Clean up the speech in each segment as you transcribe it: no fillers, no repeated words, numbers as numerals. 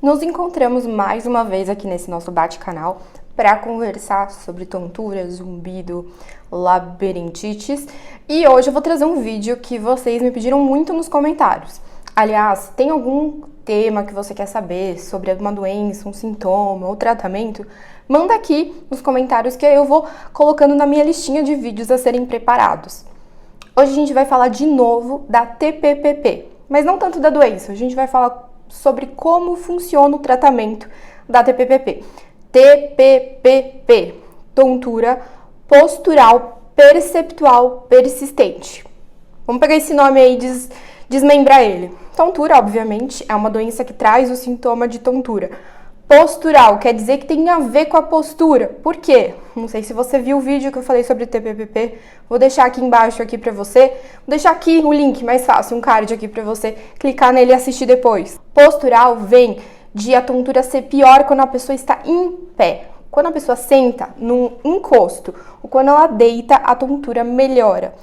Nos encontramos mais uma vez aqui nesse nosso bate-canal para conversar sobre tontura, zumbido, labirintite. E hoje eu vou trazer um vídeo que vocês me pediram muito nos comentários. Aliás, tem algum tema que você quer saber sobre alguma doença, um sintoma ou tratamento? Manda aqui nos comentários que eu vou colocando na minha listinha de vídeos a serem preparados. Hoje a gente vai falar de novo da TPPP, mas não tanto da doença, a gente vai falar sobre como funciona o tratamento da TPPP. TPPP, tontura postural perceptual persistente. Vamos pegar esse nome aí e desmembrar ele. Tontura, obviamente, é uma doença que traz o sintoma de tontura. Postural quer dizer que tem a ver com a postura. Por quê? Não sei se você viu o vídeo que eu falei sobre TPPP. Vou deixar aqui embaixo aqui pra você. Vou deixar aqui o link mais fácil, um card aqui pra você clicar nele e assistir depois. Postural vem de a tontura ser pior quando a pessoa está em pé. Quando a pessoa senta num encosto ou quando ela deita, a tontura melhora.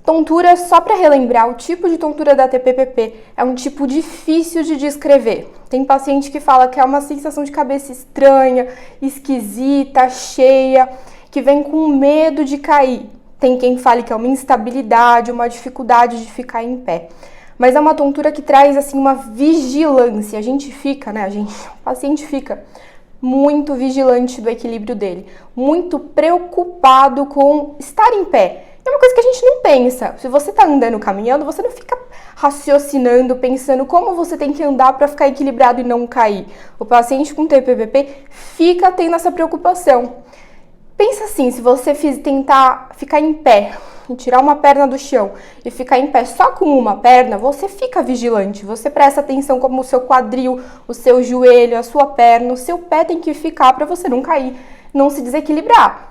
Tontura, só para relembrar, o tipo de tontura da TPPP é um tipo difícil de descrever. Tem paciente que fala que é uma sensação de cabeça estranha, esquisita, cheia, que vem com medo de cair. Tem quem fale que é uma instabilidade, uma dificuldade de ficar em pé. Mas é uma tontura que traz assim uma vigilância. A gente fica, o paciente fica muito vigilante do equilíbrio dele, muito preocupado com estar em pé. É uma coisa que a gente não pensa. Se você tá andando, caminhando, você não fica raciocinando, pensando como você tem que andar para ficar equilibrado e não cair. O paciente com TPPP fica tendo essa preocupação. Pensa assim, se você tentar ficar em pé e tirar uma perna do chão e ficar em pé só com uma perna, você fica vigilante, você presta atenção como o seu quadril, o seu joelho, a sua perna, o seu pé tem que ficar para você não cair, não se desequilibrar.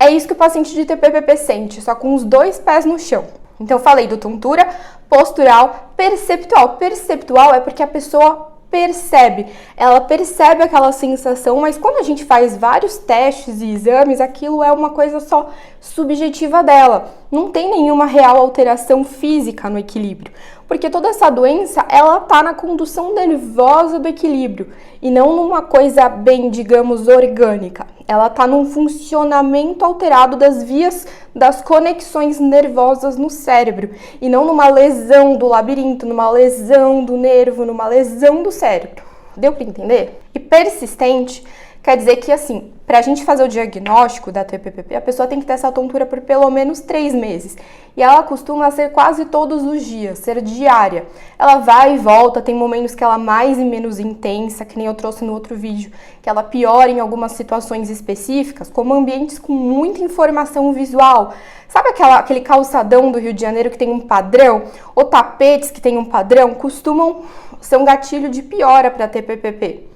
É isso que o paciente de TPPP sente, só com os dois pés no chão. Então eu falei do tontura postural perceptual. Perceptual é porque a pessoa percebe, ela percebe aquela sensação, mas quando a gente faz vários testes e exames, aquilo é uma coisa só subjetiva dela. Não tem nenhuma real alteração física no equilíbrio, porque toda essa doença, ela tá na condução nervosa do equilíbrio e não numa coisa bem, digamos, orgânica. Ela tá num funcionamento alterado das vias das conexões nervosas no cérebro e não numa lesão do labirinto, numa lesão do nervo, numa lesão do cérebro. Deu para entender? E persistente quer dizer que, assim, pra gente fazer o diagnóstico da TPPP, a pessoa tem que ter essa tontura por pelo menos 3 meses. E ela costuma ser quase todos os dias, ser diária. Ela vai e volta, tem momentos que ela é mais e menos intensa, que nem eu trouxe no outro vídeo, que ela piora em algumas situações específicas, como ambientes com muita informação visual. Sabe aquele calçadão do Rio de Janeiro que tem um padrão? Ou tapetes que tem um padrão? Costumam ser um gatilho de piora para TPPP.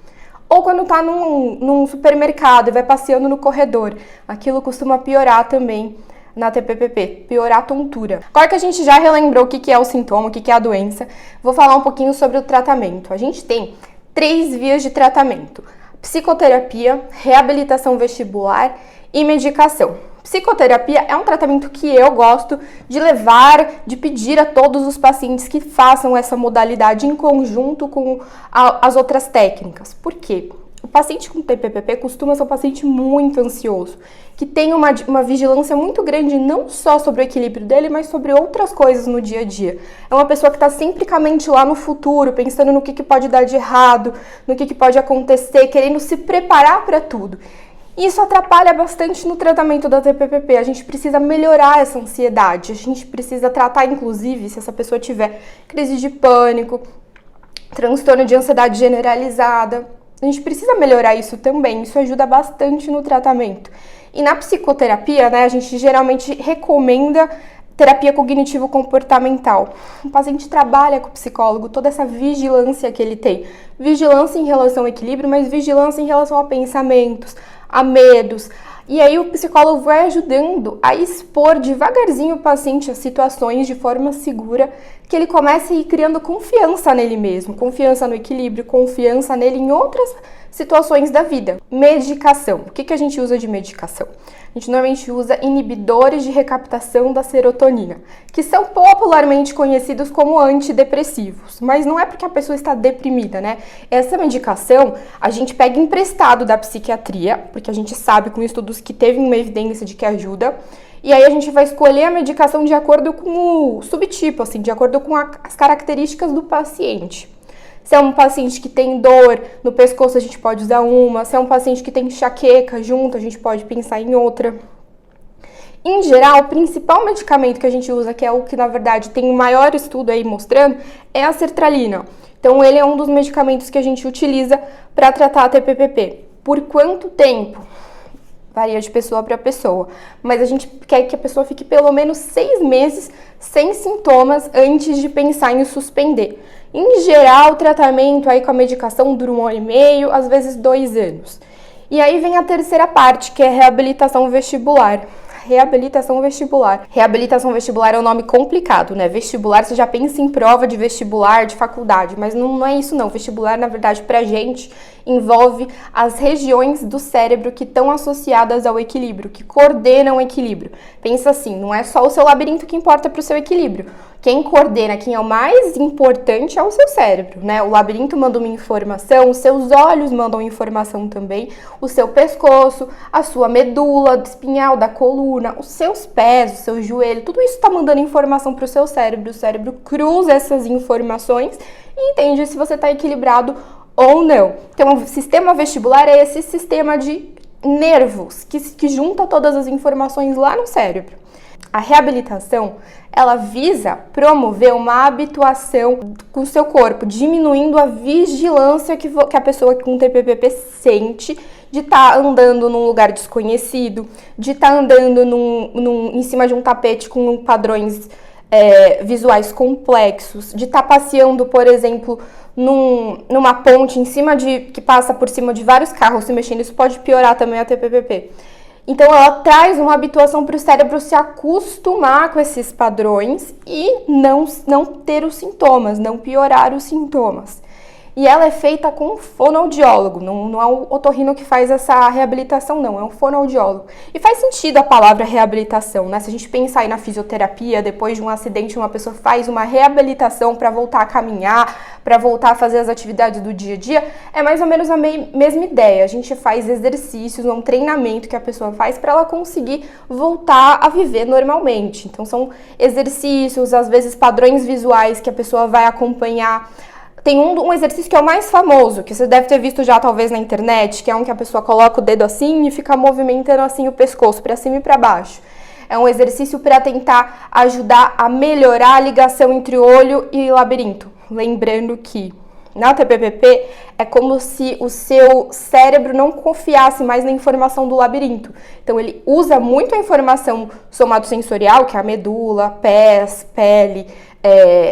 Ou quando tá num supermercado e vai passeando no corredor, aquilo costuma piorar também na TPPP, piorar a tontura. Agora que a gente já relembrou o que é o sintoma, o que é a doença, vou falar um pouquinho sobre o tratamento. A gente tem 3 vias de tratamento: psicoterapia, reabilitação vestibular e medicação. Psicoterapia é um tratamento que eu gosto de levar, de pedir a todos os pacientes que façam essa modalidade em conjunto com as outras técnicas. Por quê? O paciente com TPPP costuma ser um paciente muito ansioso, que tem uma vigilância muito grande não só sobre o equilíbrio dele, mas sobre outras coisas no dia a dia. É uma pessoa que está sempre com a mente lá no futuro, pensando no que pode dar de errado, no que pode acontecer, querendo se preparar para tudo. Isso atrapalha bastante no tratamento da TPPP. A gente precisa melhorar essa ansiedade, a gente precisa tratar, inclusive, se essa pessoa tiver crise de pânico, transtorno de ansiedade generalizada. A gente precisa melhorar isso também, isso ajuda bastante no tratamento. E na psicoterapia, a gente geralmente recomenda terapia cognitivo-comportamental. O paciente trabalha com o psicólogo, toda essa vigilância que ele tem. Vigilância em relação ao equilíbrio, mas vigilância em relação a pensamentos, a medos. E aí o psicólogo vai ajudando a expor devagarzinho o paciente a situações de forma segura que ele comece a ir criando confiança nele mesmo, confiança no equilíbrio, confiança nele em outras situações da vida. Medicação. O que a gente usa de medicação? A gente normalmente usa inibidores de recaptação da serotonina, que são popularmente conhecidos como antidepressivos, mas não é porque a pessoa está deprimida, né? Essa medicação a gente pega emprestado da psiquiatria, porque a gente sabe com estudos que teve uma evidência de que ajuda, e aí a gente vai escolher a medicação de acordo com o subtipo, assim, de acordo com as características do paciente. Se é um paciente que tem dor no pescoço, a gente pode usar uma. Se é um paciente que tem enxaqueca junto, a gente pode pensar em outra. Em geral, o principal medicamento que a gente usa, que é o que na verdade tem o maior estudo aí mostrando, é a sertralina. Então ele é um dos medicamentos que a gente utiliza para tratar a TPPP. Por quanto tempo? Varia de pessoa para pessoa, mas a gente quer que a pessoa fique pelo menos 6 meses sem sintomas antes de pensar em suspender. Em geral, o tratamento aí com a medicação dura 1 ano e meio, às vezes 2 anos. E aí vem a terceira parte, que é reabilitação vestibular. Reabilitação vestibular. Reabilitação vestibular é um nome complicado, né? Vestibular, você já pensa em prova de vestibular, de faculdade, mas não é isso não. Vestibular, na verdade, pra gente, envolve as regiões do cérebro que estão associadas ao equilíbrio, que coordenam o equilíbrio. Pensa assim, não é só o seu labirinto que importa pro seu equilíbrio. Quem coordena, quem é o mais importante é o seu cérebro, né? O labirinto manda uma informação, os seus olhos mandam informação também, o seu pescoço, a sua medula espinhal da coluna, os seus pés, o seu joelho, tudo isso está mandando informação para o seu cérebro. O cérebro cruza essas informações e entende se você está equilibrado ou não. Então, o sistema vestibular é esse sistema de nervos que junta todas as informações lá no cérebro. A reabilitação, ela visa promover uma habituação com o seu corpo, diminuindo a vigilância que a pessoa com TPPP sente de estar andando num lugar desconhecido, de estar andando em cima de um tapete com padrões visuais complexos, de estar passeando, por exemplo, numa ponte que passa por cima de vários carros se mexendo. Isso pode piorar também a TPPP. Então, ela traz uma habituação para o cérebro se acostumar com esses padrões e não ter os sintomas, não piorar os sintomas. E ela é feita com um fonoaudiólogo, não é o otorrino que faz essa reabilitação, não, é um fonoaudiólogo. E faz sentido a palavra reabilitação, né? Se a gente pensar aí na fisioterapia, depois de um acidente, uma pessoa faz uma reabilitação para voltar a caminhar, para voltar a fazer as atividades do dia a dia, é mais ou menos a mesma ideia. A gente faz exercícios, um treinamento que a pessoa faz para ela conseguir voltar a viver normalmente. Então, são exercícios, às vezes padrões visuais que a pessoa vai acompanhar. Tem um exercício que é o mais famoso, que você deve ter visto já talvez na internet, que é um que a pessoa coloca o dedo assim e fica movimentando assim o pescoço, para cima e para baixo. É um exercício para tentar ajudar a melhorar a ligação entre olho e labirinto. Lembrando que na TPPP é como se o seu cérebro não confiasse mais na informação do labirinto. Então ele usa muito a informação somatosensorial, que é a medula, pés, pele,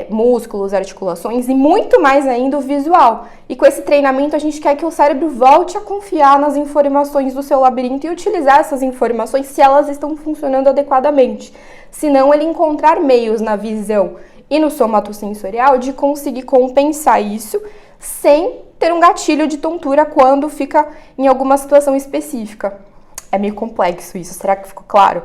músculos, articulações e muito mais ainda o visual. E com esse treinamento a gente quer que o cérebro volte a confiar nas informações do seu labirinto e utilizar essas informações se elas estão funcionando adequadamente. Senão ele encontrar meios na visão e no somatosensorial de conseguir compensar isso sem ter um gatilho de tontura quando fica em alguma situação específica. É meio complexo isso, será que ficou claro?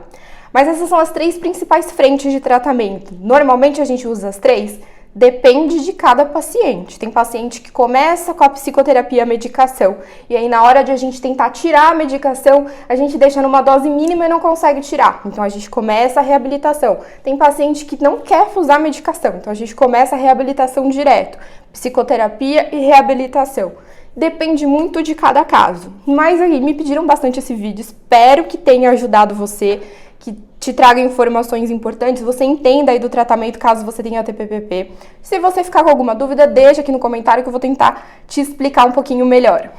Mas essas são as 3 principais frentes de tratamento. Normalmente a gente usa as 3, depende de cada paciente. Tem paciente que começa com a psicoterapia, a medicação, e aí na hora de a gente tentar tirar a medicação, a gente deixa numa dose mínima e não consegue tirar. Então a gente começa a reabilitação. Tem paciente que não quer usar medicação, então a gente começa a reabilitação direto. Psicoterapia e reabilitação. Depende muito de cada caso. Mas aí, me pediram bastante esse vídeo, espero que tenha ajudado você, que te traga informações importantes, você entenda aí do tratamento caso você tenha TPPP. Se você ficar com alguma dúvida, deixa aqui no comentário que eu vou tentar te explicar um pouquinho melhor.